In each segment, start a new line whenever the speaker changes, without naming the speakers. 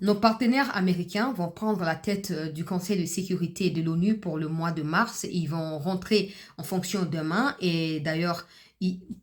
nos partenaires américains vont prendre la tête du Conseil de sécurité de l'ONU pour le mois de mars. Ils vont rentrer en fonction demain et d'ailleurs,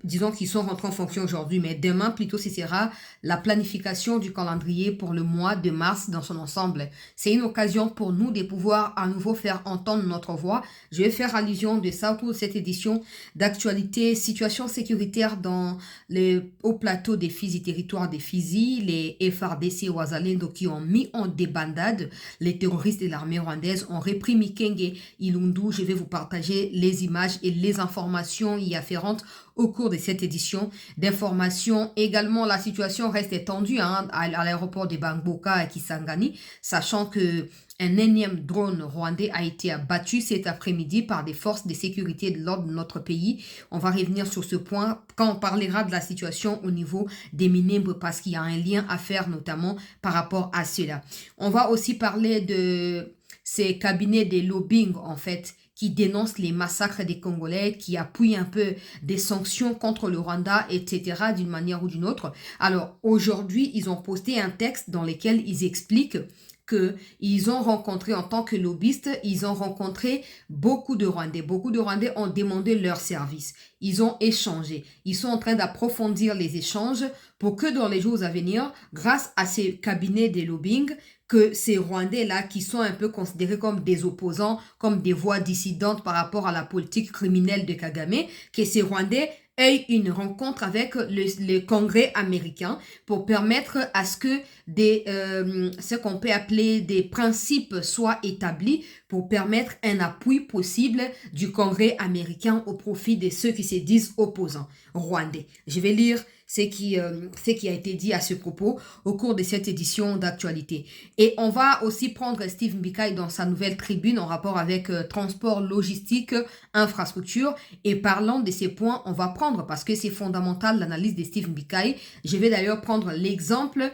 disons qu'ils sont rentrés en fonction aujourd'hui, mais demain plutôt ce sera la planification du calendrier pour le mois de mars dans son ensemble. C'est une occasion pour nous de pouvoir à nouveau faire entendre notre voix. Je vais faire allusion de ça pour cette édition d'actualité, situation sécuritaire dans les hauts plateaux des Fizi, territoire des Fizi, les FRDC et Ouazalendo qui ont mis en débandade les terroristes de l'armée rwandaise ont repris Mikenge Ilundu. Je vais vous partager les images et les informations y afférentes au cours de cette édition d'information. Également, la situation reste tendue à l'aéroport de Bangboka et Kisangani, sachant que un énième drone rwandais a été abattu cet après-midi par des forces de sécurité de l'ordre de notre pays. On va revenir sur ce point quand on parlera de la situation au niveau des Minembwe parce qu'il y a un lien à faire notamment par rapport à cela. On va aussi parler de ces cabinets de lobbying en fait qui dénoncent les massacres des Congolais, qui appuient un peu des sanctions contre le Rwanda, etc., d'une manière ou d'une autre. Alors, aujourd'hui, ils ont posté un texte dans lequel ils expliquent qu'ils ont rencontré, en tant que lobbyistes, ils ont rencontré beaucoup de Rwandais. Beaucoup de Rwandais ont demandé leur service. Ils ont échangé. Ils sont en train d'approfondir les échanges pour que dans les jours à venir, grâce à ces cabinets de lobbying, que ces Rwandais-là, qui sont un peu considérés comme des opposants, comme des voix dissidentes par rapport à la politique criminelle de Kagame, que ces Rwandais aient une rencontre avec le Congrès américain pour permettre à ce que ce qu'on peut appeler des principes soient établis pour permettre un appui possible du Congrès américain au profit de ceux qui se disent opposants rwandais. Je vais lire ce qui a été dit à ce propos au cours de cette édition d'actualité. Et on va aussi prendre Steve Mbikaï dans sa nouvelle tribune en rapport avec transport, logistique, infrastructure. Et parlant de ces points, on va prendre, parce que c'est fondamental, l'analyse de Steve Mbikaï. Je vais d'ailleurs prendre l'exemple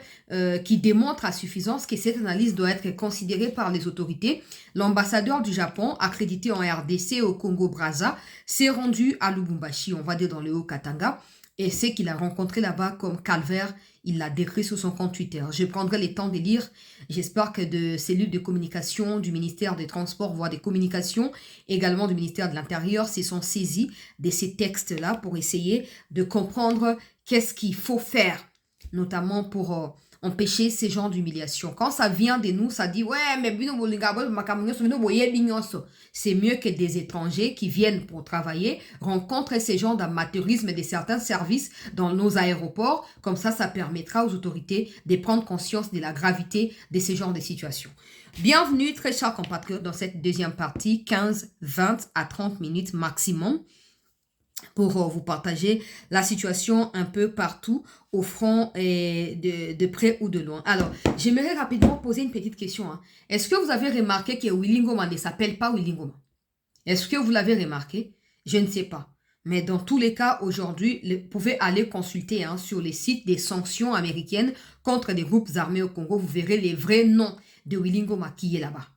qui démontre à suffisance que cette analyse doit être considérée par les autorités. L'ambassadeur du Japon, accrédité en RDC au Congo-Brazza, s'est rendu à Lubumbashi, on va dire dans le Haut-Katanga, et c'est qu'il a rencontré là-bas comme calvaire, il l'a décrit sur son compte Twitter. Je prendrai le temps de lire. J'espère que de cellules de communication du ministère des Transports, voire des communications, également du ministère de l'Intérieur, se sont saisis de ces textes-là pour essayer de comprendre qu'est-ce qu'il faut faire, notamment pour empêcher ces genres d'humiliation. Quand ça vient de nous, ça dit, ouais, mais c'est mieux que des étrangers qui viennent pour travailler, rencontrent ces genres d'amateurisme de certains services dans nos aéroports. Comme ça permettra aux autorités de prendre conscience de la gravité de ces genres de situations. Bienvenue, très chers compatriotes, dans cette deuxième partie, 15, 20 à 30 minutes maximum, pour vous partager la situation un peu partout au front et de près ou de loin. Alors, j'aimerais rapidement poser une petite question. Est-ce que vous avez remarqué que Willy Ngoma ne s'appelle pas Willy Ngoma? Est-ce que vous l'avez remarqué? Je ne sais pas. Mais dans tous les cas, aujourd'hui, vous pouvez aller consulter sur les sites des sanctions américaines contre des groupes armés au Congo. Vous verrez les vrais noms de Willy Ngoma qui est là-bas.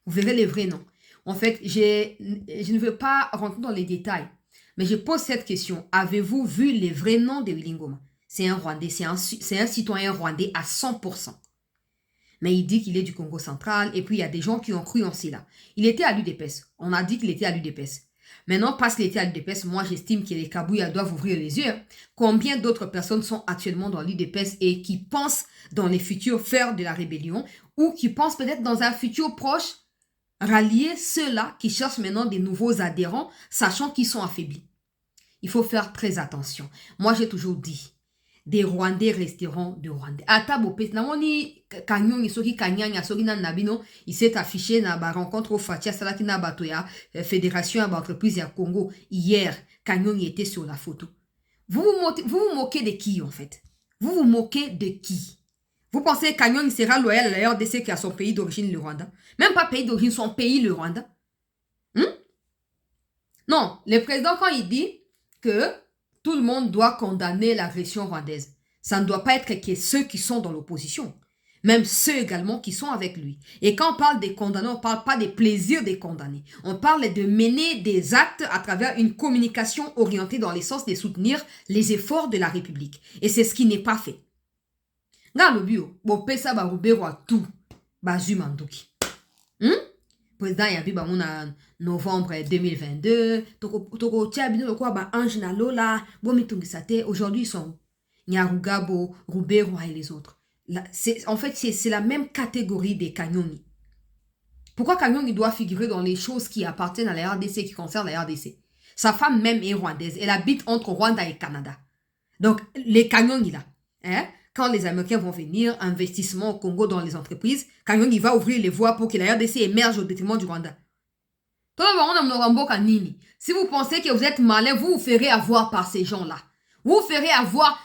Vous verrez les vrais noms. En fait, je ne veux pas rentrer dans les détails. Mais je pose cette question. Avez-vous vu les vrais noms de Willy Ngoma? C'est un Rwandais, c'est un citoyen rwandais à 100%. Mais il dit qu'il est du Congo central et puis il y a des gens qui ont cru en cela. Il était à l'UDPS. On a dit qu'il était à l'UDPS. Maintenant, parce qu'il était à l'UDPS, moi j'estime que les Kabouya doivent ouvrir les yeux. Combien d'autres personnes sont actuellement dans l'UDPS et qui pensent dans les futurs faire de la rébellion ou qui pensent peut-être dans un futur proche rallier ceux-là qui cherchent maintenant des nouveaux adhérents, sachant qu'ils sont affaiblis. Il faut faire très attention. Moi, j'ai toujours dit, des Rwandais resteront des Rwandais. Atabopé, namoni kanyon isoki kanyanya soki na nabino, il s'est affiché na ba rencontre au Fatia Salaki na batoya fédération à entreprise à Congo hier. Kanyon était sur la photo. Vous vous moquez de qui en fait? Vous vous moquez de qui? Vous pensez que Kanyon sera loyal à la RDC qui a son pays d'origine, le Rwanda? Même pas pays d'origine, son pays, le Rwanda. Non, le président, quand il dit que tout le monde doit condamner l'agression rwandaise, ça ne doit pas être que ceux qui sont dans l'opposition, même ceux également qui sont avec lui. Et quand on parle des condamnés, on ne parle pas des plaisirs des condamnés. On parle de mener des actes à travers une communication orientée dans le sens de soutenir les efforts de la République. Et c'est ce qui n'est pas fait. nga lobio bo pesa ba rubero a tout ba zumandoki président ya bi ba na novembre 2022 toko tia bino lokwa ba ange na lola bo mitungisa te. Aujourd'hui ils sont Nyarugabo, Rubero et les autres. En fait, c'est la même catégorie des Kanyongi. Pourquoi Kanyongi doit figurer dans les choses qui appartiennent à la RDC, qui concernent la RDC? Sa femme même est rwandaise. Elle habite entre Rwanda et Canada. Donc, les Kanyongi là, hein, quand les Américains vont venir, investissement au Congo dans les entreprises, Kanyongi va ouvrir les voies pour que la RDC émerge au détriment du Rwanda. Si vous pensez que vous êtes malin, vous vous ferez avoir par ces gens-là. Vous ferez avoir,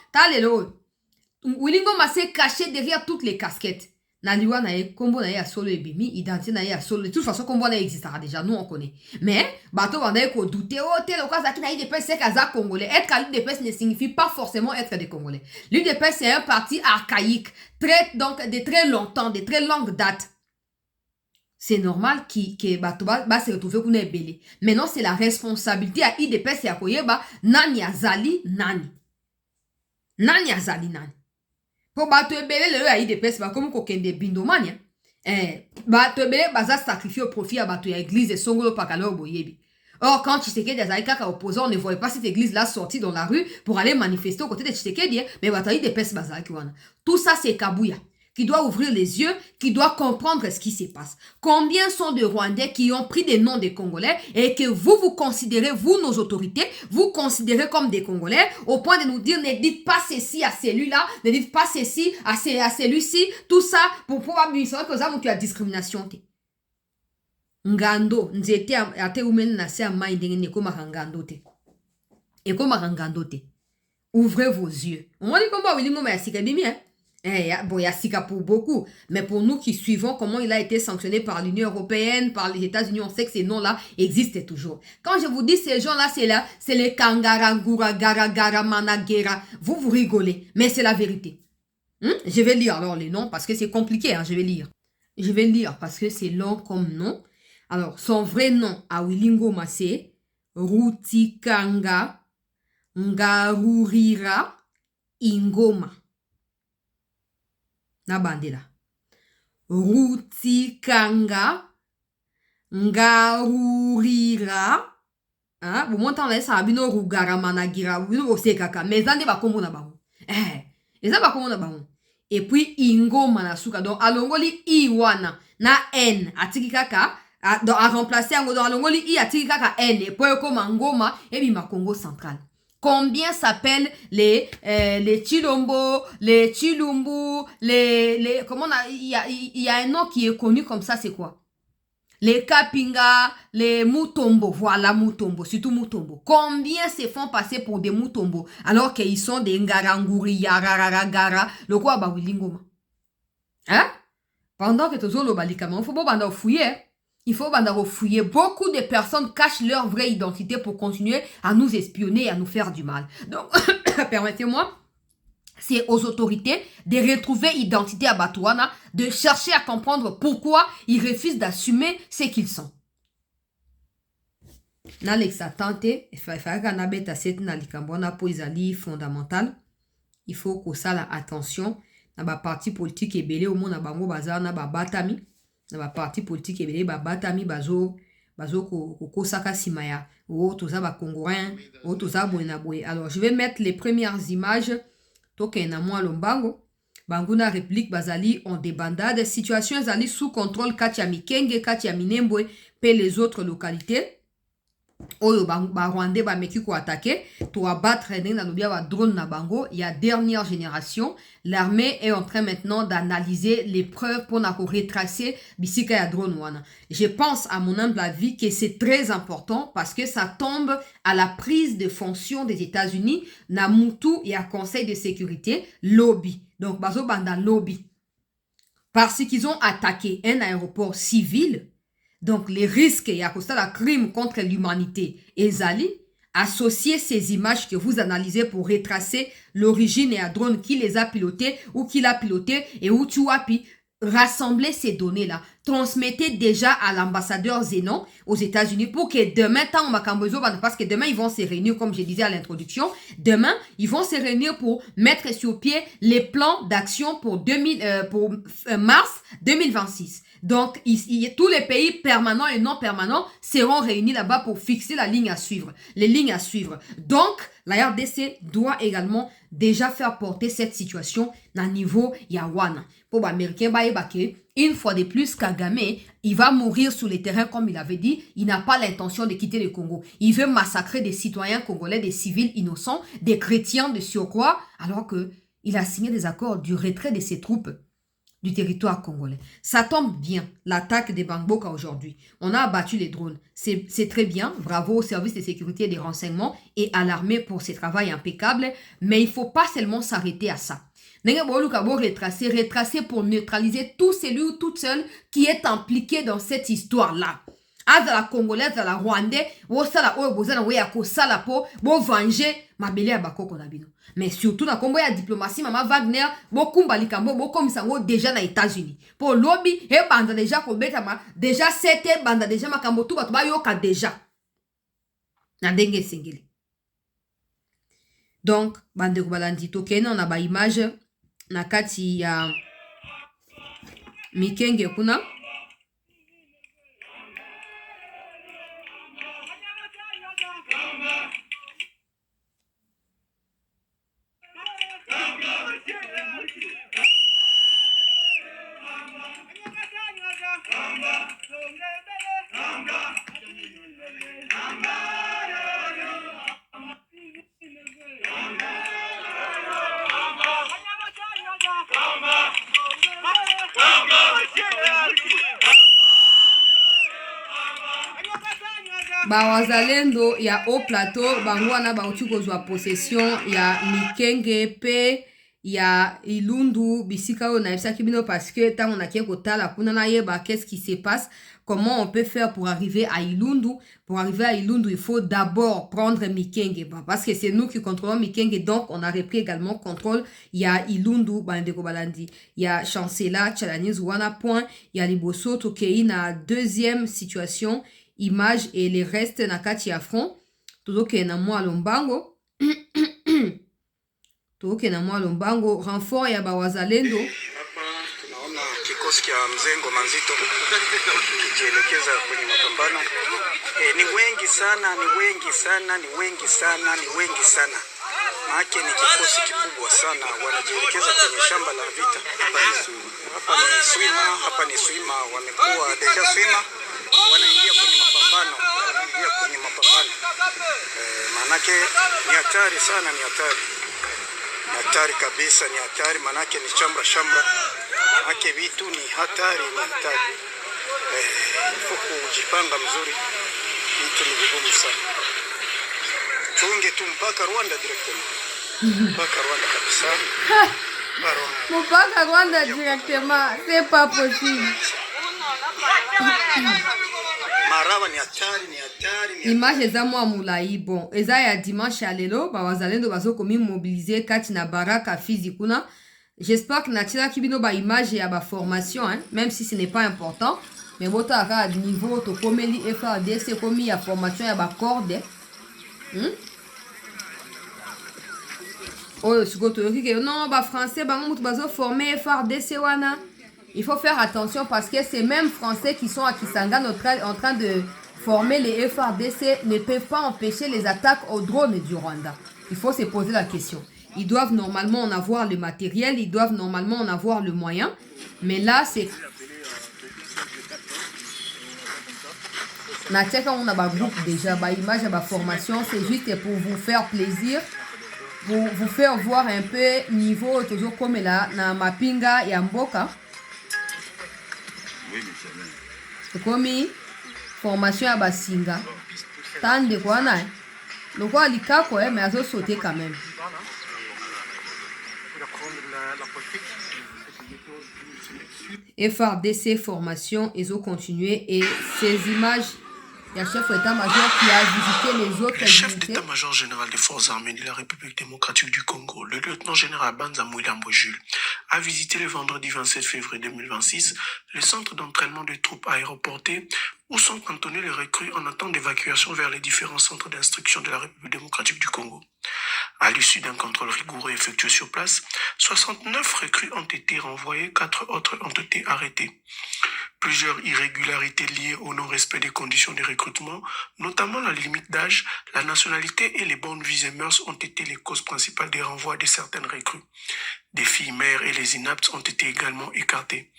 Wilingo Massé caché derrière toutes les casquettes. Naliwa na kombo na ya solo ebimi, identité na ya solo. De toute façon, kombo na existera déjà, nous on connaît. Mais, bateau on a ko douter, oh, tel cas qui n'a des c'est kaza congolais. Être à l'UDPS ne signifie pas forcément être des Congolais. L'UDPS c'est un parti archaïque, donc de très longtemps, de très longue date. C'est normal que bateau va se retrouver qu'on est belé. Maintenant, c'est la responsabilité à IDPS et à Koyeba, nani azali nani. Nani azali nani. Pour bateau belé, le à IDPS, comme kokende bindomania. Bateau belé, baza sacrifié au profit à bateau église et songolo pakalo boyebi. Or, quand Tshisekedi a kaka opposant, on ne voyait pas cette église-là sortie dans la rue pour aller manifester aux côtés de Tshisekedi, mais bateau IDPS baza kiwana. Tout ça, c'est Kabouya, qui doit ouvrir les yeux, qui doit comprendre ce qui se passe. Combien sont de Rwandais qui ont pris des noms des Congolais et que vous considérez, vous, nos autorités, vous considérez comme des Congolais au point de nous dire ne dites pas ceci à celui-là, ne dites pas ceci à celui-ci, tout ça pour pouvoir me dire que ça, tu as discrimination. Ngando, nzete ate umen na se amai ndenge koma ngando te. Et koma ngando te. Ouvrez vos yeux. On dit comment Wilingo ma yasika bimi hein. Bon, il y a Sika pour beaucoup, mais pour nous qui suivons comment il a été sanctionné par l'Union européenne, par les États-Unis, on sait que ces noms-là existent toujours. Quand je vous dis ces gens-là, c'est les Kangara, Gura, Gara, Gara, Managera. Vous rigolez, mais c'est la vérité. Je vais lire alors les noms parce que c'est compliqué, hein, je vais lire. Je vais lire parce que c'est long comme nom. Alors, son vrai nom, à Wilingo Massé, Rutikanga, Ngarurira, Ingoma. Na bandela. Rutikanga Ngarurira. Hein? Vous montez ça bino rugara managira. Bino osekaka. Mais zande ba kombo na bango. Eza ba kombo na bango. Et puis ingoma na suka. Donc alongoli iwana na n atiki kaka. Donc à remplacer en donc alongoli i atiki kaka n. Et puis comme ngoma et bi ma Congo central. Combien s'appellent les Chilombo, les Chilumbu, comment il y a un nom qui est connu comme ça, c'est quoi? Les Kapinga, les Mutombo, voilà Mutombo, surtout Mutombo. Combien se font passer pour des Mutombo alors qu'ils sont des Ngaranguri, Yararagara, le quoi ba Wilingoma? Hein? Pendant que tu as le balikama, il faut pas fouiller. Il faut fouiller. Beaucoup de personnes cachent leur vraie identité pour continuer à nous espionner et à nous faire du mal. Donc, permettez-moi, c'est aux autorités de retrouver l'identité à Batouana, de chercher à comprendre pourquoi ils refusent d'assumer ce qu'ils sont. Nalexa tante, il faut fondamental. Il faut que ça la attention. Na ba parti politique et belé au monde na bango bazar na ba batami. Na ba parti politique ebele ba batami bazo ko saka simaya o toza ba congolais o toza boena boye. Alors je vais mettre les premières images toke na moi lombango banguna réplique bazali en débandade situation zali sous contrôle kati ya Mikenge kati ya Minembwe pe les autres localités. Oyo ba Rwandais ba meki ko attaquer to abattre na lobia ba drone na bango. Il y a dernière génération. L'armée est en train maintenant d'analyser les preuves pour retracer bisika ya drone wana. Je pense à mon humble avis que c'est très important parce que ça tombe à la prise de fonction des États-Unis na mutu et à Conseil de sécurité lobby. Donc bazo banda lobby parce qu'ils ont attaqué un aéroport civil. Donc, les risques et à cause de la crime contre l'humanité, Ezali, associer ces images que vous analysez pour retracer l'origine et à drone qui les a pilotés ou qui l'a piloté et où tu as pu rassemblez ces données-là, transmettez déjà à l'ambassadeur Zenon aux États-Unis pour que demain, parce que demain, ils vont se réunir, comme je disais à l'introduction, demain, ils vont se réunir pour mettre sur pied les plans d'action pour mars 2026. Donc, tous les pays permanents et non permanents seront réunis là-bas pour fixer la ligne à suivre, les lignes à suivre. Donc, la RDC doit également déjà faire porter cette situation à niveau Yawana. Pour les Américains, une fois de plus, Kagame, il va mourir sur les terrains comme il avait dit. Il n'a pas l'intention de quitter le Congo. Il veut massacrer des citoyens congolais, des civils innocents, des chrétiens de surcroît, alors qu'il a signé des accords du retrait de ses troupes du territoire congolais. Ça tombe bien, l'attaque des Bangboka aujourd'hui. On a abattu les drones. C'est très bien. Bravo au service de sécurité et des renseignements et à l'armée pour ce travail impeccable. Mais il ne faut pas seulement s'arrêter à ça. Retracer pour neutraliser tout celui ou toute seule qui est impliqué dans cette histoire-là. Azala congolaise, azala rwandais, wosala oyo bozana we akosala po bo venger mabele ya bakoko na bino. Mais surtout na kombo ya diplomatie mama Wagner bo kumba likambo bo komisa ngo déjà na États-Unis. Po lobby e banda déjà ko betama déjà c'était banda déjà makambo tout bato ba yoka déjà. Na ndenge singeli. Donc bande ko balandi to kena na ba image na kati ya Mikenge kuna Bawazalendo ya Haut Plateau bango wana bauti kozwa possession ya Mikenge pe ya Ilundu bisika oyo na yebisaki bino parce que tant on a kie kotala kuna na yeba qu'est-ce qui se passe, comment on peut faire pour arriver à Ilundu. Pour arriver à Ilundu, il faut d'abord prendre Mikenge parce que c'est nous qui contrôlons Mikenge, donc on a repris également contrôle. Il y a Ilundu bandeko balandi, il y a Chancela Chalaniz wana point, il y a Liboso Tokei na deuxième situation image et les restes na kati ya front tozoke na mwa lombango tozoke na mwa lombango renfort ya bawazalendo.
Hapa tunaona kikosi cha Mzengo Manzito kijielekeza kwenye mapambano. Ni wengi sana, ni wengi sana, ni wengi sana, ni wengi sana. Maana ni kikosi kikubwa sana, wanajielekeza kwenye shamba la vita. Hapa ni Swima, wamekuwa deja Swima, wanaingia kwenye mapambano, manake ni hatari sana, ni hatari kabisa, ni hatari, manake ni shambra, manake vitu ni hatari, kujipanga mzuri, vitu ni vigumu sana, tuunge tu mpaka Rwanda directement, mpaka Rwanda kabisa,
mpaka Rwanda directement, c'est pas possible.
Maraba ni hatari.
Image eza mwa mulai bon. Eza ya dimanche ya lelo bawazalendo bazokomi mobiliser kati na baraka Fizi kuna. J'espère que natila kibino ba image ya ba formation hein, même si ce n'est pas important. Mais boto aka niveau to komeli FRDC komi ya formation ya ba corde. Oh sikoto yoki non ba français ba mutu bazo former FRDC wana. Il faut faire attention parce que ces mêmes Français qui sont à Kisanga en train de former les FRDC ne peuvent pas empêcher les attaques aux drones du Rwanda. Il faut se poser la question. Ils doivent normalement en avoir le matériel, ils doivent normalement en avoir le moyen. Mais là, c'est... On a un groupe déjà, image à formation, c'est juste pour vous faire plaisir, pour vous faire voir un peu niveau, toujours comme là, na mapinga ya mboka. Komi formation ya basinga tande kwa na loko alikako mais azo sauter quand même. FRDC formation ils ont continué et ces images y a le chef d'état-major qui a visité les autres
Le chef
unités.
d'état-major général des forces armées de la République démocratique du Congo, le lieutenant-général Banza Mouilambo Jules, a visité le vendredi 27 février 2026 le centre d'entraînement des troupes aéroportées où sont cantonnés les recrues en attente d'évacuation vers les différents centres d'instruction de la République démocratique du Congo. À l'issue d'un contrôle rigoureux effectué sur place, 69 recrues ont été renvoyées, 4 autres ont été arrêtés. Plusieurs irrégularités liées au non-respect des conditions de recrutement, notamment la limite d'âge, la nationalité et les bonnes vies et mœurs ont été les causes principales des renvois de certaines recrues. Des filles mères et les inaptes ont été également écartés.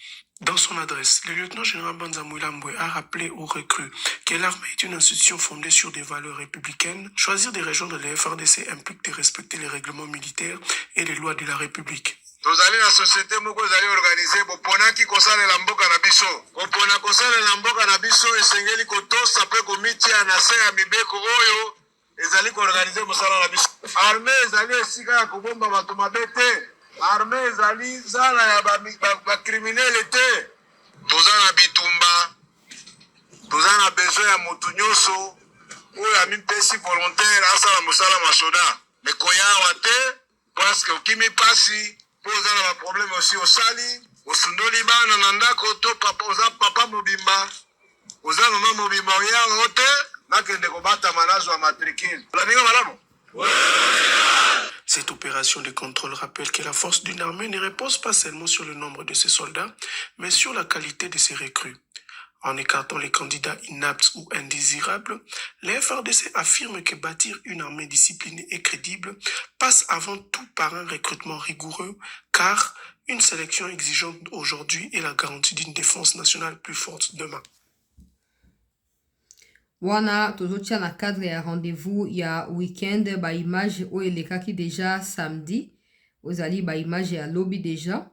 Dans son adresse, le lieutenant-général Banza Mouilambwe a rappelé aux recrues que l'armée est une institution fondée sur des valeurs républicaines. Choisir des régions de la FRDC implique de respecter les règlements militaires et les lois de la République.
tozali na société moko ezali organise boponaki kosalela mboka na biso kopona kosalela mboka na biso esengeli kotosa mpe komitia na se ya mibeko oyo ezali koorganize mosala na biso arme ezali esika ya kobomba bato mabe te arme ezali zala ya bakriminele te toza na bitumba toza na besoin ya motu nyonso oyo amipesi volontaire asala mosala masoda mekoyawa te paske okimi pasi po oza na baproblème aussi osali osundoli bana na ndako to oza papa mobimba oza mama mobimba oyawa te nakende kobatama nazwa matricule olaninga malamu.
Cette opération de contrôle rappelle que la force d'une armée ne repose pas seulement sur le nombre de ses soldats, mais sur la qualité de ses recrues. En écartant les candidats inaptes ou indésirables, les FRDC affirment que bâtir une armée disciplinée et crédible passe avant tout par un recrutement rigoureux, car une sélection exigeante aujourd'hui est la garantie d'une défense nationale plus forte demain.
Wana tozotia na cadre ya rendez-vous ya week-end ba image oyo elekaki déjà samedi ozali ba image ya lobby déjà.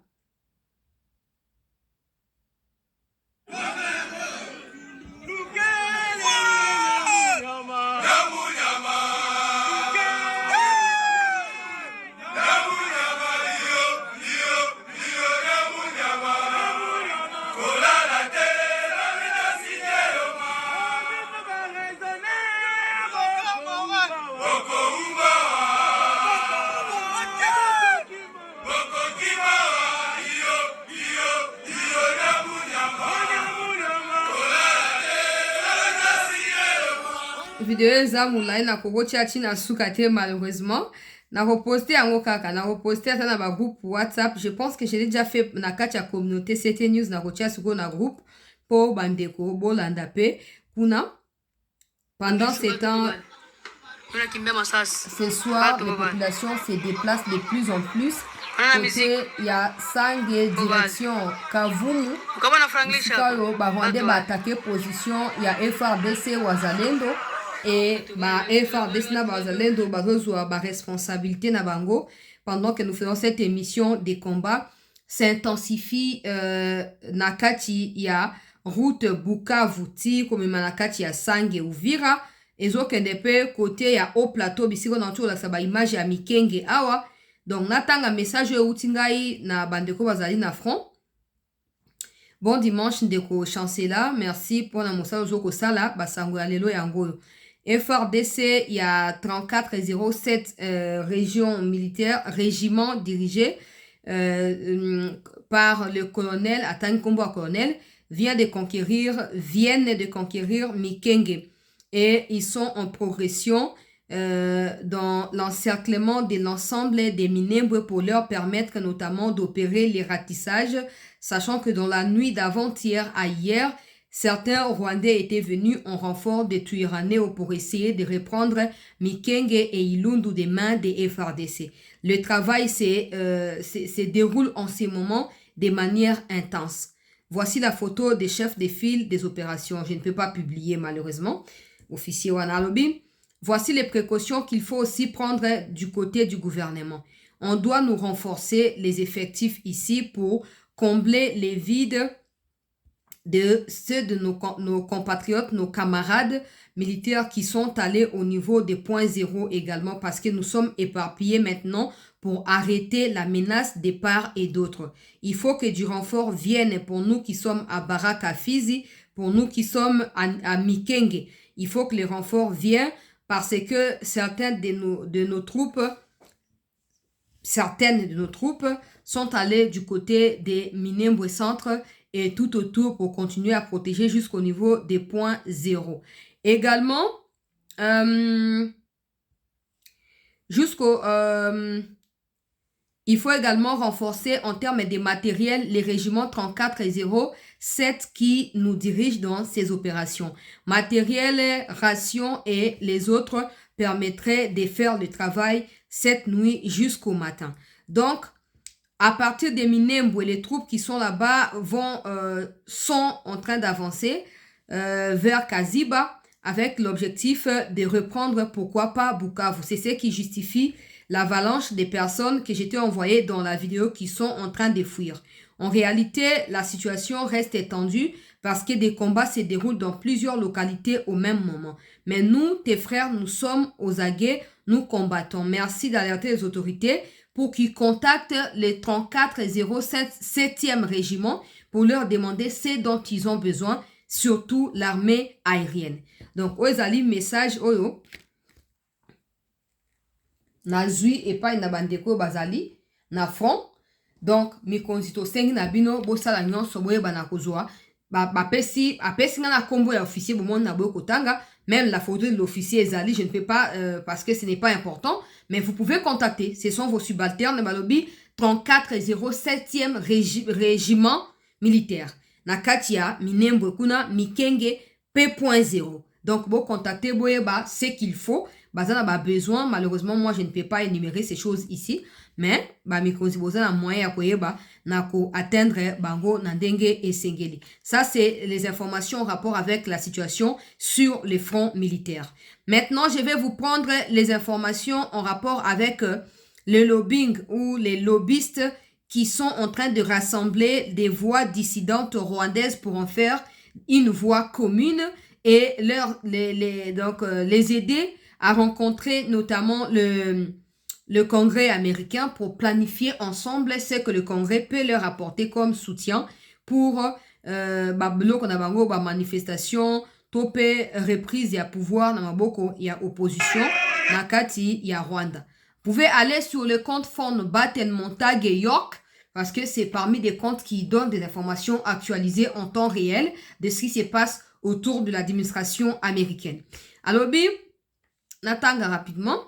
Vidéo eza mulai na kokotia tina suka te malheureusement na reposter yango kaka na reposter ata na ba groupe WhatsApp. Je pense que j'ai déjà fait na kati ya communauté CT News na kotia suko na groupe po bandeko bolanda pe kuna pendant ces temps. Ce soir, les populations se déplacent de plus en plus. Côté, il y a 5 directions. Kavumu, Isikayo, Barwande, attaqué position. Il y a FRDC, Wazalendo. Et FRDC, Wazalendo, Barozwa, responsabilité na bango. Pendant que nous faisons cette émission des combats, s'intensifie Nakati, il y a route Bukavu, comme Manakati, il y a Sange Uvira. Ezokende pe côté ya haut plateau bisiko na ntola sa ba image ya Mikenge awa. Donc natanga message yo utingai na bandeko bazali na front. Bon dimanche ndeko chancela, merci pour la mosala zoko sala basango ya lelo yango. FRDC il y a 3407 régions militaires, régiments dirigés par le colonel Atang Kombo colonel viennent de conquérir Mikenge. Et ils sont en progression dans l'encerclement de l'ensemble des Minembwe pour leur permettre notamment d'opérer les ratissages, sachant que dans la nuit d'avant-hier à hier, certains Rwandais étaient venus en renfort de Twirwaneho pour essayer de reprendre Mikenge et Ilundu des mains des FRDC. Le travail se déroule en ce moment de manière intense. Voici la photo des chefs de file des opérations. Je ne peux pas publier malheureusement. Officier Wanalobi. Voici les précautions qu'il faut aussi prendre du côté du gouvernement. On doit nous renforcer les effectifs ici pour combler les vides de ceux de nos compatriotes, nos camarades militaires qui sont allés au niveau des points zéro également parce que nous sommes éparpillés maintenant pour arrêter la menace des parts et d'autres. Il faut que du renfort vienne pour nous qui sommes à Baraka Fizi, pour nous qui sommes à Mikenge. il faut que les renforts viennent parce que certaines de nos troupes sont allées du côté des Minembwe Centre et tout autour pour continuer à protéger jusqu'au niveau des points 0. Également, il faut également renforcer en termes de matériel les régiments 34 et 07 qui nous dirigent dans ces opérations. Matériel, ration et les autres permettraient de faire le travail cette nuit jusqu'au matin. Donc, à partir des Minembwe, les troupes qui sont là-bas sont en train d'avancer vers Kaziba avec l'objectif de reprendre, pourquoi pas, Bukavu. C'est ce qui justifie l'avalanche des personnes que j'étais envoyées dans la vidéo qui sont en train de fuir. En réalité, la situation reste tendue parce que des combats se déroulent dans plusieurs localités au même moment. Mais nous, tes frères, nous sommes aux aguets, nous combattons. Merci d'alerter les autorités pour qu'ils contactent les 34 et 07 7e régiment pour leur demander ce dont ils ont besoin, surtout l'armée aérienne. Donc, ozali message oyo na zui epai na bandeko bazali na front. Donc, mikonzi to sengi na bino bosala nyonso boyeba na kozwa apesi nga na kombo ya officier bomoni na boyo kotanga. Même la photo de l'officier ezali, je ne peux pas parce que ce n'est pas important, mais vous pouvez contacter. Ce sont vos subalternes balobi 34 et 07e régiment militaire. Na katia Minembwe kuna Mikenge P.0. Donc, bon, contactez boyeba ce qu'il faut. Bazana ba besoin, malheureusement, moi, je ne peux pas énumérer ces choses ici. Mais, ba mikonzi bozana moyen ya koyeba na ko atteindre bango na ndenge et sengeli. Ça, c'est les informations en rapport avec la situation sur les fronts militaires. Maintenant, je vais vous prendre les informations en rapport avec le lobbying ou les lobbyistes qui sont en train de rassembler des voix dissidentes rwandaises pour en faire une voix commune et les aider à rencontrer notamment le Congrès américain pour planifier ensemble ce que le Congrès peut leur apporter comme soutien pour manifestation, tope reprise ya pouvoir na maboko ya opposition na kati ya Rwanda. Vous pouvez aller sur le compte Fond Batten Montague York parce que c'est parmi des comptes qui donnent des informations actualisées en temps réel de ce qui se passe autour de l'administration américaine. Alors, Natanga rapidement.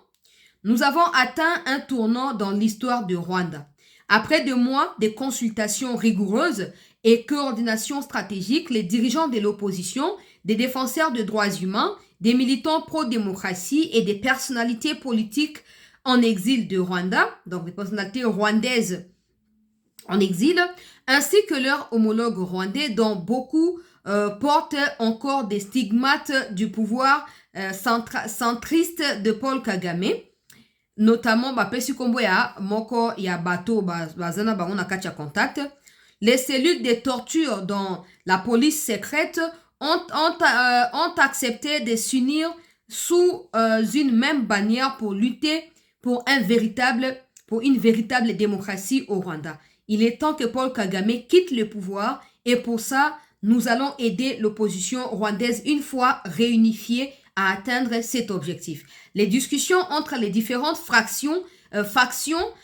Nous avons atteint un tournant dans l'histoire du Rwanda. Après 2 mois de consultations rigoureuses et coordination stratégique, les dirigeants de l'opposition, des défenseurs de droits humains, des militants pro-démocratie et des personnalités politiques en exil de Rwanda, donc des personnalités rwandaises en exil, ainsi que leurs homologues rwandais dont beaucoup portent encore des stigmates du pouvoir centriste de Paul Kagame, notamment pesi kombo ya moko ya bato bazana bango na kati ya contact. Les cellules de torture dans la police secrète ont accepté de s'unir sous une même bannière pour lutter pour une véritable démocratie au Rwanda. Il est temps que Paul Kagame quitte le pouvoir et pour ça, nous allons aider l'opposition rwandaise une fois réunifiée à atteindre cet objectif. Les discussions entre les différentes factions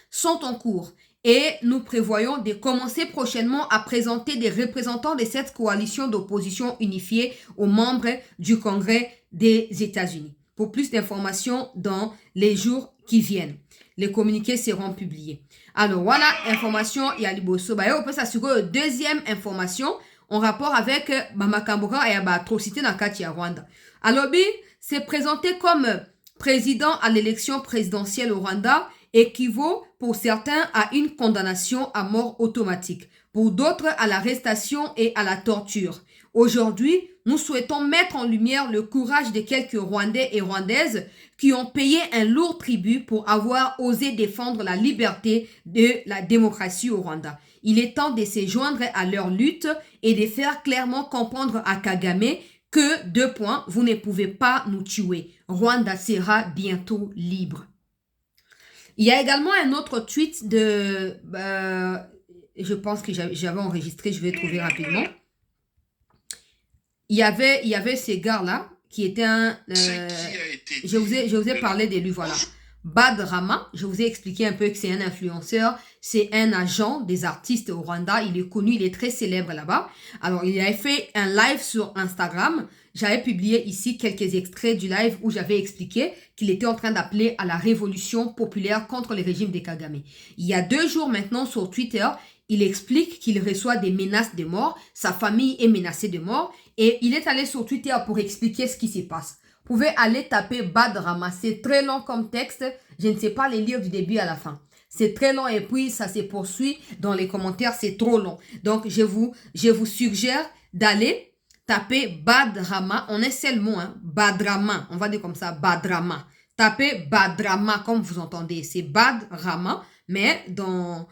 sont en cours et nous prévoyons de commencer prochainement à présenter des représentants de cette coalition d'opposition unifiée aux membres du Congrès des États-Unis. Pour plus d'informations dans les jours qui viennent, les communiqués seront publiés. Alors voilà, information ya liboso. On peut s'assurer deuxième information en rapport avec Makamboka et atrocité dans kati ya Rwanda. Alors, s'est présenté comme président à l'élection présidentielle au Rwanda équivaut pour certains à une condamnation à mort automatique, pour d'autres à l'arrestation et à la torture. Aujourd'hui, nous souhaitons mettre en lumière le courage de quelques Rwandais et Rwandaises qui ont payé un lourd tribut pour avoir osé défendre la liberté de la démocratie au Rwanda. Il est temps de se joindre à leur lutte et de faire clairement comprendre à Kagame que, 2 points, vous ne pouvez pas nous tuer. Rwanda sera bientôt libre. Il y a également un autre tweet de... je pense que j'avais enregistré, je vais trouver rapidement. Il y avait ces gars-là qui était un... je vous ai parlé de lui, voilà. Bad Rama, je vous ai expliqué un peu que c'est un influenceur, c'est un agent des artistes au Rwanda, il est connu, il est très célèbre là-bas. Alors, il avait fait un live sur Instagram, j'avais publié ici quelques extraits du live où j'avais expliqué qu'il était en train d'appeler à la révolution populaire contre le régime des Kagame. Il y a 2 jours maintenant sur Twitter, il explique qu'il reçoit des menaces de mort, sa famille est menacée de mort et il est allé sur Twitter pour expliquer ce qui se passe. Vous pouvez aller taper Bad Rama, c'est très long comme texte, je ne sais pas les lire du début à la fin. C'est très long et puis ça se poursuit dans les commentaires, c'est trop long. Donc je vous suggère d'aller taper Bad Rama, on est seul mot, hein, Bad Rama, on va dire comme ça, Bad Rama. Tapez Bad Rama comme vous entendez, c'est Bad Rama, mais dans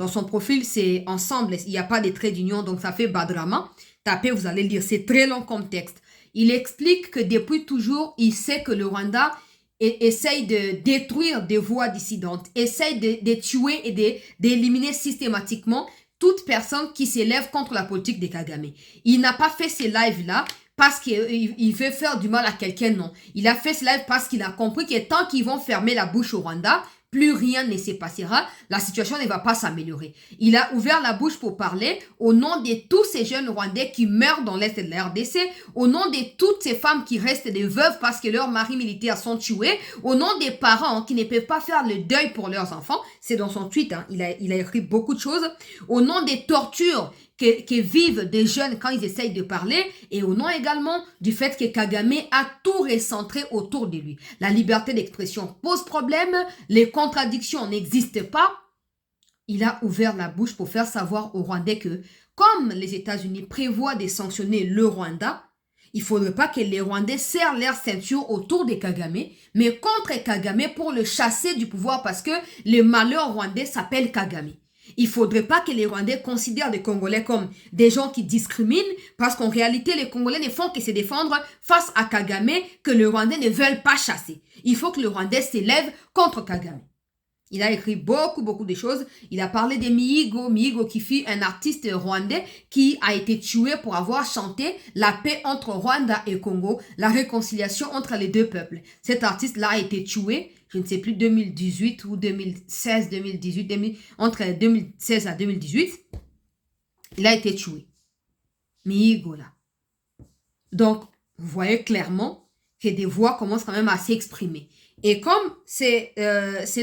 son profil c'est ensemble, il n'y a pas de traits d'union, donc ça fait Bad Rama. Tapez, vous allez lire, c'est très long comme texte. Il explique que depuis toujours, il sait que le Rwanda essaye de détruire des voix dissidentes, essaye de tuer et d'éliminer systématiquement toute personne qui s'élève contre la politique des Kagame. Il n'a pas fait ces lives-là parce qu'il veut faire du mal à quelqu'un, non. Il a fait ce live parce qu'il a compris que tant qu'ils vont fermer la bouche au Rwanda, plus rien ne se passera, la situation ne va pas s'améliorer. Il a ouvert la bouche pour parler au nom de tous ces jeunes Rwandais qui meurent dans l'Est de la RDC, au nom de toutes ces femmes qui restent des veuves parce que leurs maris militaires sont tués, au nom des parents qui ne peuvent pas faire le deuil pour leurs enfants. C'est dans son tweet, hein, il a écrit beaucoup de choses. Au nom des tortures que vivent des jeunes quand ils essayent de parler et au nom également du fait que Kagame a tout recentré autour de lui. La liberté d'expression pose problème, les contradictions n'existent pas. Il a ouvert la bouche pour faire savoir aux Rwandais que, comme les États-Unis prévoient de sanctionner le Rwanda, il ne faudrait pas que les Rwandais serrent leur ceinture autour de Kagame, mais contre Kagame pour le chasser du pouvoir parce que le malheur rwandais s'appelle Kagame. Il ne faudrait pas que les Rwandais considèrent les Congolais comme des gens qui discriminent parce qu'en réalité, les Congolais ne font que se défendre face à Kagame que les Rwandais ne veulent pas chasser. Il faut que le Rwandais s'élève contre Kagame. Il a écrit beaucoup de choses. Il a parlé de Mihigo qui fut un artiste rwandais qui a été tué pour avoir chanté la paix entre Rwanda et Congo, la réconciliation entre les deux peuples. Cet artiste-là a été tué, je ne sais plus, 2018 ou 2016, 2018, entre 2016 à 2018. Il a été tué. Mihigo là. Donc, vous voyez clairement que des voix commencent quand même à s'exprimer. Et comme ces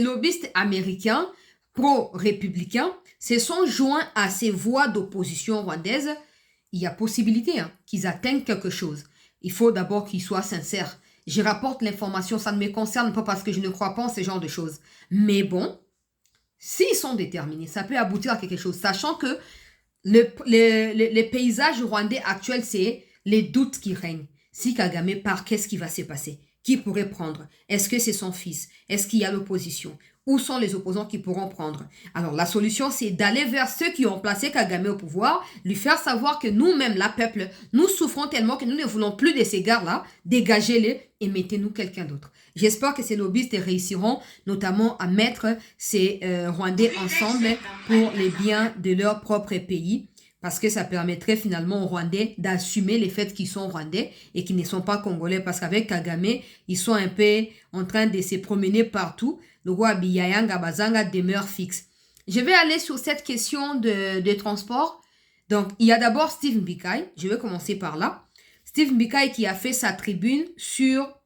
lobbyistes américains pro-républicains se sont joints à ces voix d'opposition rwandaise, il y a possibilité qu'ils atteignent quelque chose. Il faut d'abord qu'ils soient sincères. Je rapporte l'information, ça ne me concerne pas parce que je ne crois pas en ce genre de choses. Mais bon, s'ils sont déterminés, ça peut aboutir à quelque chose. Sachant que le paysage rwandais actuel, c'est les doutes qui règnent. Si Kagame part, qu'est-ce qui va se passer? Qui pourrait prendre? Est-ce que c'est son fils? Est-ce qu'il y a l'opposition? Où sont les opposants qui pourront prendre? Alors, la solution, c'est d'aller vers ceux qui ont placé Kagame au pouvoir, lui faire savoir que nous-mêmes, la peuple, nous souffrons tellement que nous ne voulons plus de ces gars-là, dégagez-les et mettez-nous quelqu'un d'autre. J'espère que ces lobbyistes réussiront notamment à mettre ces Rwandais ensemble pour les biens de leur propre pays. Parce que ça permettrait finalement aux Rwandais d'assumer les faits qu'ils sont Rwandais et qu'ils ne sont pas Congolais. Parce qu'avec Kagame, ils sont un peu en train de se promener partout. Le roi Biyayanga Bazanga demeure fixe. Je vais aller sur cette question de transport. Donc, il y a d'abord Steve Mbikai. Je vais commencer par là. Steve Mbikai qui a fait sa tribune sur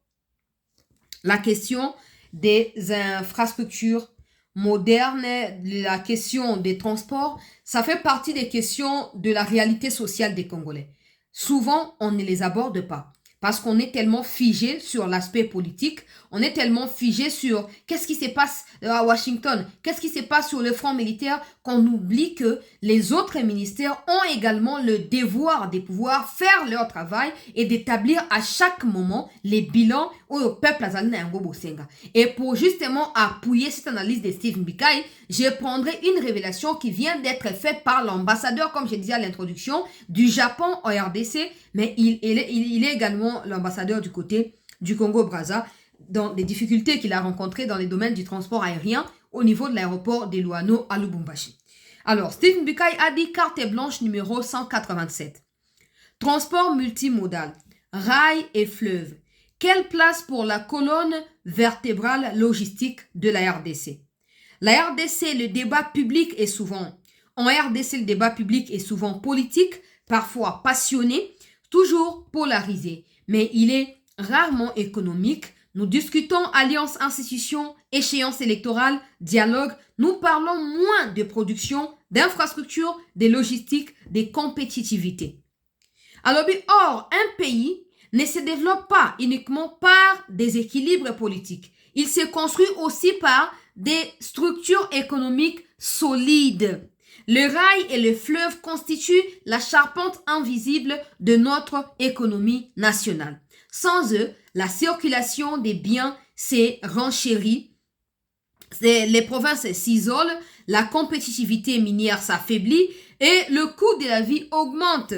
la question des infrastructures moderne, la question des transports, ça fait partie des questions de la réalité sociale des Congolais. Souvent, on ne les aborde pas parce qu'on est tellement figé sur l'aspect politique, on est tellement figé sur qu'est-ce qui se passe à Washington, qu'est-ce qui se passe sur le front militaire, qu'on oublie que les autres ministères ont également le devoir de pouvoir faire leur travail et d'établir à chaque moment les bilans au peuple azalina Bosenga. Et pour justement appuyer cette analyse de Steve Mbikai, je prendrai une révélation qui vient d'être faite par l'ambassadeur, comme je disais à l'introduction, du Japon en RDC, mais il est également l'ambassadeur du côté du Congo-Brazza, dans des difficultés qu'il a rencontrées dans les domaines du transport aérien au niveau de l'aéroport de Luano à Lubumbashi. Alors, Steve Mbikai a dit carte blanche numéro 187. Transport multimodal. rails et fleuves. Quelle place pour la colonne vertébrale logistique de la RDC? La RDC, le débat public est souvent, en RDC, le débat public est souvent politique, parfois passionné, toujours polarisé, mais il est rarement économique. Nous discutons alliance, institutions, échéances électorales, dialogue. Nous parlons moins de production, d'infrastructures, de logistique, de compétitivité. Alors, or, un pays ne se développe pas uniquement par des équilibres politiques. Il se construit aussi par des structures économiques solides. Le rail et le fleuve constituent la charpente invisible de notre économie nationale. Sans eux, la circulation des biens s'est renchérie, les provinces s'isolent, la compétitivité minière s'affaiblit et le coût de la vie augmente.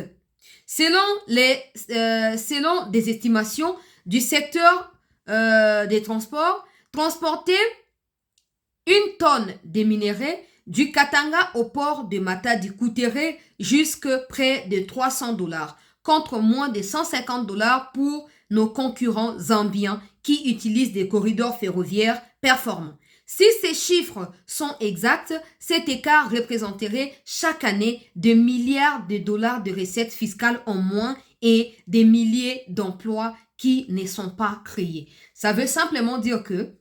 Selon des estimations du secteur des transports, transporter une tonne de minerais du Katanga au port de Matadi coûterait jusque près de $300, contre moins de $150 pour nos concurrents zambiens qui utilisent des corridors ferroviaires performants. Si ces chiffres sont exacts, cet écart représenterait chaque année des milliards de dollars de recettes fiscales en moins et des milliers d'emplois qui ne sont pas créés. Ça veut simplement dire que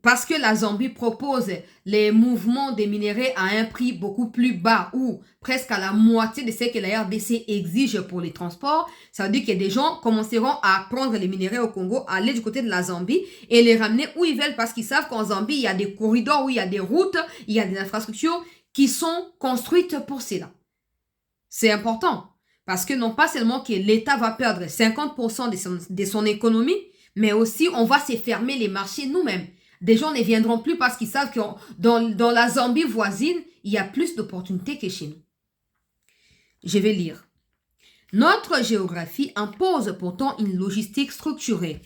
parce que la Zambie propose les mouvements des minéraux à un prix beaucoup plus bas ou presque à la moitié de ce que la RDC exige pour les transports, ça veut dire que des gens commenceront à prendre les minéraux au Congo, aller du côté de la Zambie et les ramener où ils veulent parce qu'ils savent qu'en Zambie, il y a des corridors, où il y a des routes, il y a des infrastructures qui sont construites pour cela. C'est important parce que non pas seulement que l'État va perdre 50% de son économie, mais aussi on va se fermer les marchés nous-mêmes. Des gens ne viendront plus parce qu'ils savent que dans la Zambie voisine, il y a plus d'opportunités que chez nous. Je vais lire. Notre géographie impose pourtant une logistique structurée.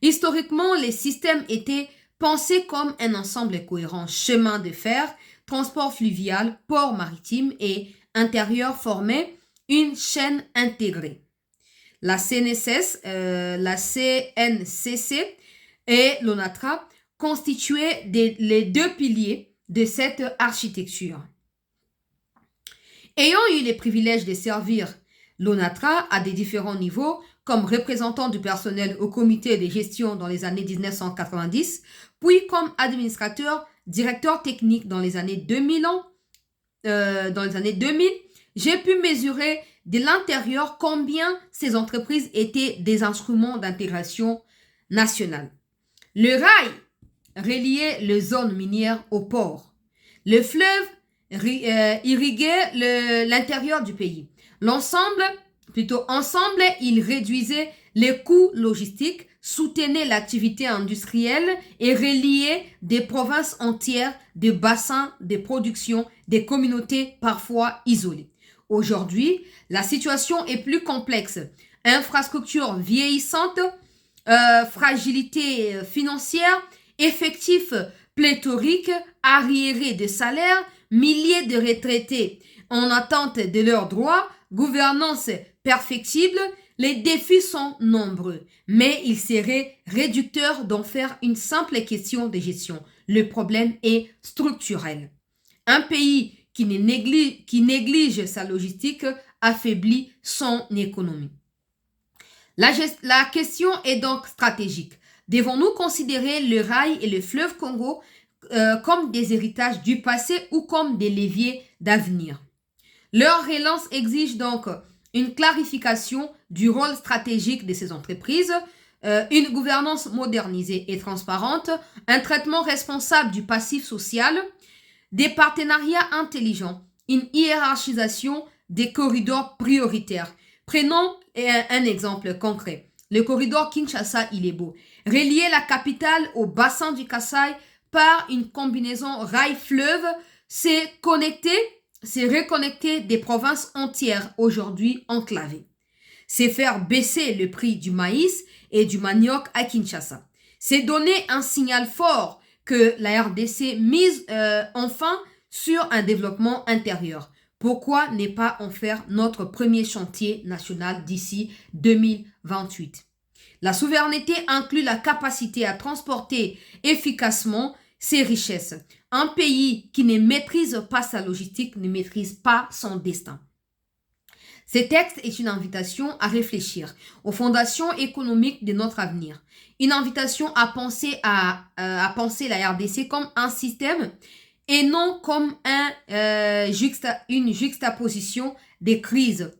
Historiquement, les systèmes étaient pensés comme un ensemble cohérent. Chemin de fer, transport fluvial, port maritime et intérieur formaient une chaîne intégrée. La CNCC et l'ONATRA constituaient les deux piliers de cette architecture. Ayant eu les privilèges de servir l'ONATRA à des différents niveaux, comme représentant du personnel au comité de gestion dans les années 1990, puis comme administrateur, directeur technique dans les années 2000, j'ai pu mesurer de l'intérieur combien ces entreprises étaient des instruments d'intégration nationale. Le rail reliait les zones minières au port. Le fleuve irriguait l'intérieur du pays. Ensemble, ils réduisaient les coûts logistiques, soutenaient l'activité industrielle et reliaient des provinces entières, des bassins de production, des communautés parfois isolées. Aujourd'hui, la situation est plus complexe. Infrastructures vieillissantes, fragilité financière, effectifs pléthoriques, arriérés de salaires, milliers de retraités en attente de leurs droits, gouvernance perfectible, les défis sont nombreux, mais il serait réducteur d'en faire une simple question de gestion. Le problème est structurel. Un pays qui néglige sa logistique affaiblit son économie. La question est donc stratégique. Devons-nous considérer le rail et le fleuve Congo comme des héritages du passé ou comme des leviers d'avenir? Leur relance exige donc une clarification du rôle stratégique de ces entreprises, une gouvernance modernisée et transparente, un traitement responsable du passif social, des partenariats intelligents, une hiérarchisation des corridors prioritaires. Prenons un exemple concret. Le corridor Kinshasa-Ilebo. Relier la capitale au bassin du Kasaï par une combinaison rail-fleuve, c'est reconnecter des provinces entières aujourd'hui enclavées. C'est faire baisser le prix du maïs et du manioc à Kinshasa. C'est donner un signal fort que la RDC mise enfin sur un développement intérieur. Pourquoi ne pas en faire notre premier chantier national d'ici 2028? La souveraineté inclut la capacité à transporter efficacement ses richesses. Un pays qui ne maîtrise pas sa logistique ne maîtrise pas son destin. Ce texte est une invitation à réfléchir aux fondations économiques de notre avenir. Une invitation à penser la RDC comme un système et non comme une juxtaposition des crises.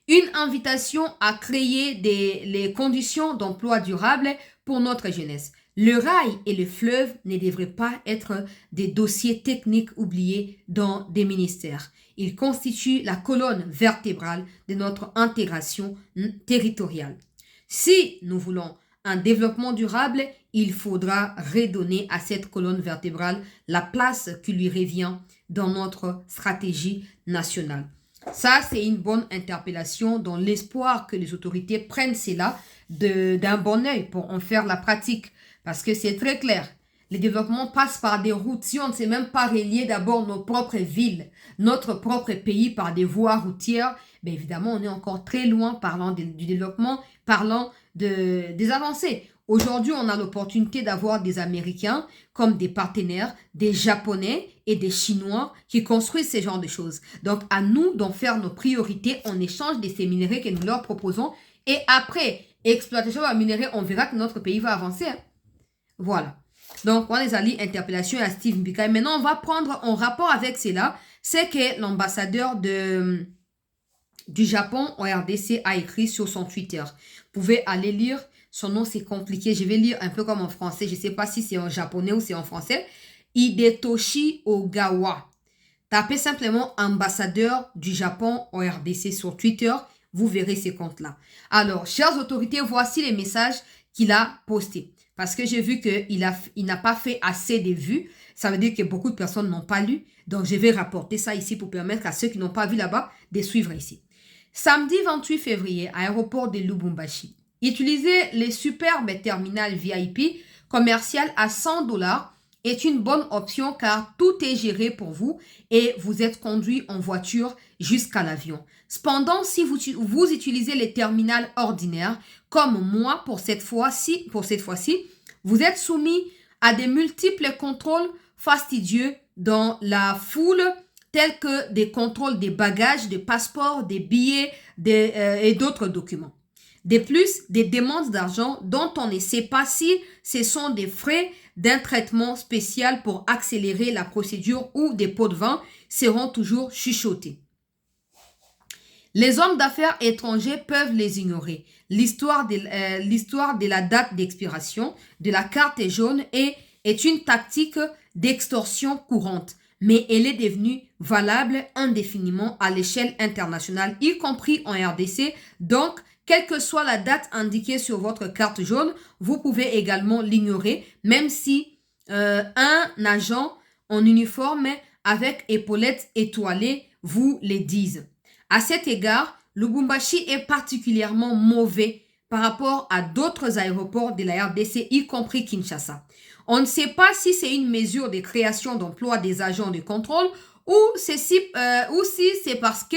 Une invitation à créer les conditions d'emploi durable pour notre jeunesse. Le rail et le fleuve ne devraient pas être des dossiers techniques oubliés dans des ministères. Ils constituent la colonne vertébrale de notre intégration territoriale. Si nous voulons un développement durable, il faudra redonner à cette colonne vertébrale la place qui lui revient dans notre stratégie nationale. Ça, c'est une bonne interpellation dans l'espoir que les autorités prennent cela d'un bon œil pour en faire la pratique. Parce que c'est très clair. Le développement passe par des routes. Si on ne sait même pas relier d'abord nos propres villes, notre propre pays par des voies routières, bien évidemment, on est encore très loin parlant du développement, parlant des avancées. Aujourd'hui, on a l'opportunité d'avoir des Américains comme des partenaires, des Japonais et des Chinois qui construisent ce genre de choses. Donc, à nous d'en faire nos priorités en échange de ces minéraux que nous leur proposons. Et après, exploitation de minéraux, on verra que notre pays va avancer. Hein. Voilà. Donc, on les a dit interpellation à Steve Mbika. Maintenant, on va prendre en rapport avec cela, c'est que l'ambassadeur du Japon au RDC a écrit sur son Twitter. Vous pouvez aller lire. Son nom, c'est compliqué. Je vais lire un peu comme en français. Je ne sais pas si c'est en japonais ou c'est en français. Hidetoshi Ogawa. Tapez simplement ambassadeur du Japon au RDC sur Twitter. Vous verrez ces comptes-là. Alors, chères autorités, voici les messages qu'il a postés. Parce que j'ai vu qu'il n'a pas fait assez de vues. Ça veut dire que beaucoup de personnes n'ont pas lu. Donc, je vais rapporter ça ici pour permettre à ceux qui n'ont pas vu là-bas de suivre ici. Samedi 28 février, aéroport de Lubumbashi. Utiliser les superbes terminales VIP commerciales à $100 est une bonne option car tout est géré pour vous et vous êtes conduit en voiture jusqu'à l'avion. Cependant, si vous utilisez les terminales ordinaires, comme moi pour cette fois-ci, vous êtes soumis à des multiples contrôles fastidieux dans la foule, tels que des contrôles des bagages, des passeports, des billets et d'autres documents. De plus, des demandes d'argent dont on ne sait pas si ce sont des frais d'un traitement spécial pour accélérer la procédure ou des pots de vin seront toujours chuchotés. Les hommes d'affaires étrangers peuvent les ignorer. L'histoire de la date d'expiration de la carte jaune est une tactique d'extorsion courante, mais elle est devenue valable indéfiniment à l'échelle internationale, y compris en RDC. Donc, quelle que soit la date indiquée sur votre carte jaune, vous pouvez également l'ignorer, même si un agent en uniforme avec épaulettes étoilées vous les dise. À cet égard, Lubumbashi est particulièrement mauvais par rapport à d'autres aéroports de la RDC, y compris Kinshasa. On ne sait pas si c'est une mesure de création d'emploi des agents de contrôle ou si c'est parce que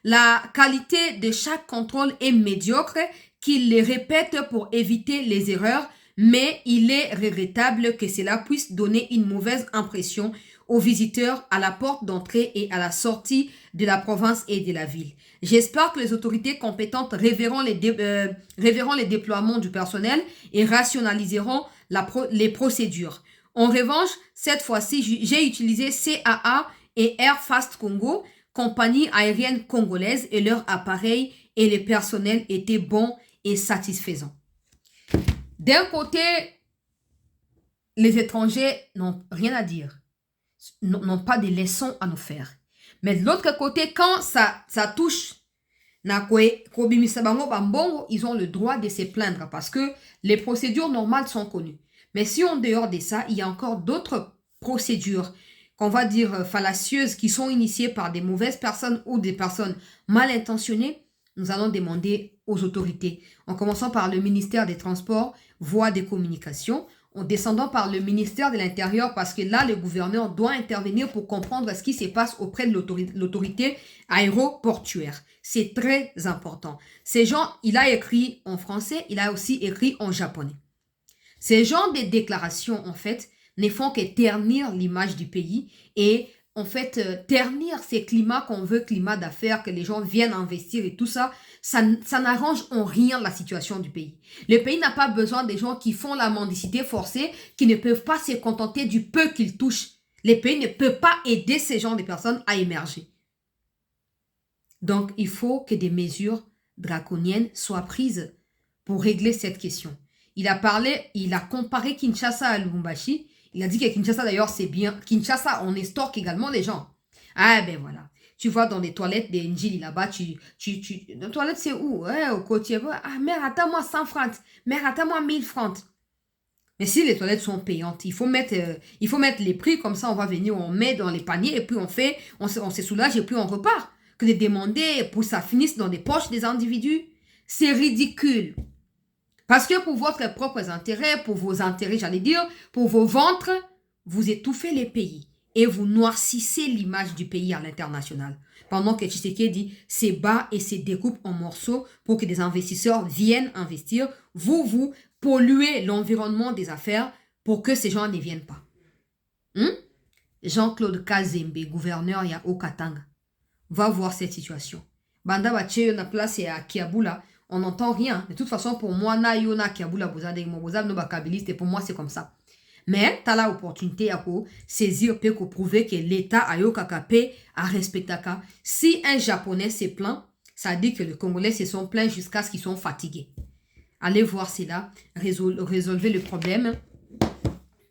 la qualité de chaque contrôle est médiocre qu'ils les répètent pour éviter les erreurs, mais il est regrettable que cela puisse donner une mauvaise impression aux visiteurs à la porte d'entrée et à la sortie de la province et de la ville. J'espère que les autorités compétentes reverront les déploiements du personnel et rationaliseront les procédures. En revanche, cette fois-ci, j'ai utilisé CAA et Air Fast Congo, compagnie aérienne congolaise, et leurs appareils et le personnel étaient bons et satisfaisants. D'un côté, les étrangers n'ont rien à dire, n'ont pas de leçons à nous faire. Mais de l'autre côté, quand ça touche, ils ont le droit de se plaindre parce que les procédures normales sont connues. Mais si en dehors de ça, il y a encore d'autres procédures qu'on va dire fallacieuses qui sont initiées par des mauvaises personnes ou des personnes mal intentionnées, nous allons demander aux autorités, en commençant par le ministère des Transports, voie des communications, en descendant par le ministère de l'Intérieur, parce que là, le gouverneur doit intervenir pour comprendre ce qui se passe auprès de l'autorité aéroportuaire. C'est très important. Ces gens, il a écrit en français, il a aussi écrit en japonais. Ces genres de déclarations, en fait, ne font que ternir l'image du pays et en fait, ternir ces climats qu'on veut, climat d'affaires, que les gens viennent investir et tout ça, ça n'arrange en rien la situation du pays. Le pays n'a pas besoin des gens qui font la mendicité forcée, qui ne peuvent pas se contenter du peu qu'ils touchent. Le pays ne peut pas aider ces genres de personnes à émerger. Donc, il faut que des mesures draconiennes soient prises pour régler cette question. Il a comparé Kinshasa à Lubumbashi. Il a dit que Kinshasa, d'ailleurs, c'est bien. Kinshasa, on estorque également les gens. Ah, ben voilà. Tu vois, dans les toilettes des Njili, là-bas, les toilettes, c'est où? Ouais, au côté. Ah, mère, attends-moi 100 francs. Mère, attends-moi 1000 francs. Mais si les toilettes sont payantes, il faut mettre les prix, comme ça, on va venir, on met dans les paniers, et puis on se soulage, et puis on repart. Que de demander pour que ça finisse dans les poches des individus, c'est ridicule. Parce que pour votre propres intérêts, pour vos intérêts, j'allais dire, pour vos ventres, vous étouffez les pays et vous noircissez l'image du pays à l'international. Pendant que Tshisekedi se bat et se découpe en morceaux pour que des investisseurs viennent investir, vous polluez l'environnement des affaires pour que ces gens ne viennent pas. Jean-Claude Kazembe, gouverneur ya Okatanga, va voir cette situation. Banda bache na place à Kiabula, on n'entend rien. De toute façon, pour moi, na yona Kiabula bozade mo bozade no bakabiliste, pour moi c'est comme ça. Mais tu as l'opportunité à saisir pour prouver que l'État a eu à respecter. Si un Japonais se plaint, ça dit que les Congolais se sont plaints jusqu'à ce qu'ils sont fatigués. Allez voir cela, résolvez le problème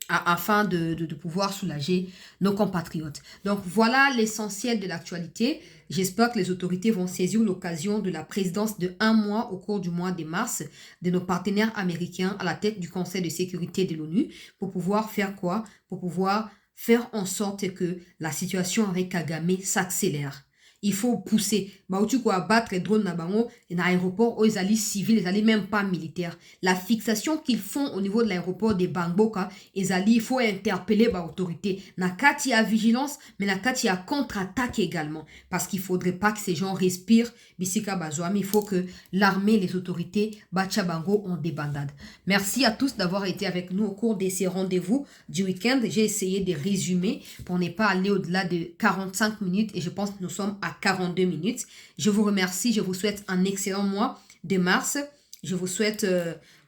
afin de pouvoir soulager nos compatriotes. Donc voilà l'essentiel de l'actualité. J'espère que les autorités vont saisir l'occasion de la présidence de 1 mois au cours du mois de mars de nos partenaires américains à la tête du Conseil de sécurité de l'ONU pour pouvoir faire quoi? Pour pouvoir faire en sorte que la situation avec Kagame s'accélère. Il faut pousser. Tu quoi battre les drones dans l'aéroport aux alliés civils, les alliés même pas militaires. La fixation qu'ils font au niveau de l'aéroport de Bangboka, les alliés, il faut interpeller l'autorité. Nakati a vigilance, mais Nakati a contre-attaque également. Parce qu'il ne faudrait pas que ces gens respirent. Bisika Bazoami, il faut que l'armée, les autorités, Bachabango ont des bandades. Merci à tous d'avoir été avec nous au cours de ces rendez-vous du week-end. J'ai essayé de résumer pour ne pas aller au-delà de 45 minutes et je pense que nous sommes à 42 minutes. Je vous remercie, je vous souhaite un excellent mois de mars. Je vous souhaite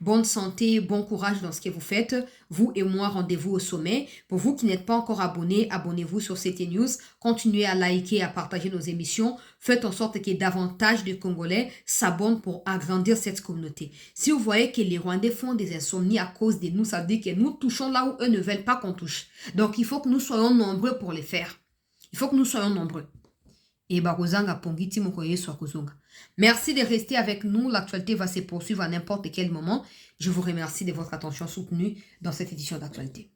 bonne santé, bon courage dans ce que vous faites. Vous et moi, rendez-vous au sommet. Pour vous qui n'êtes pas encore abonnés, abonnez-vous sur CT News. Continuez à liker, à partager nos émissions. Faites en sorte que davantage de Congolais s'abonnent pour agrandir cette communauté. Si vous voyez que les Rwandais font des insomnies à cause de nous, ça veut dire que nous touchons là où eux ne veulent pas qu'on touche. Donc, il faut que nous soyons nombreux pour les faire. Il faut que nous soyons nombreux. Et merci de rester avec nous. L'actualité va se poursuivre à n'importe quel moment. Je vous remercie de votre attention soutenue dans cette édition d'actualité.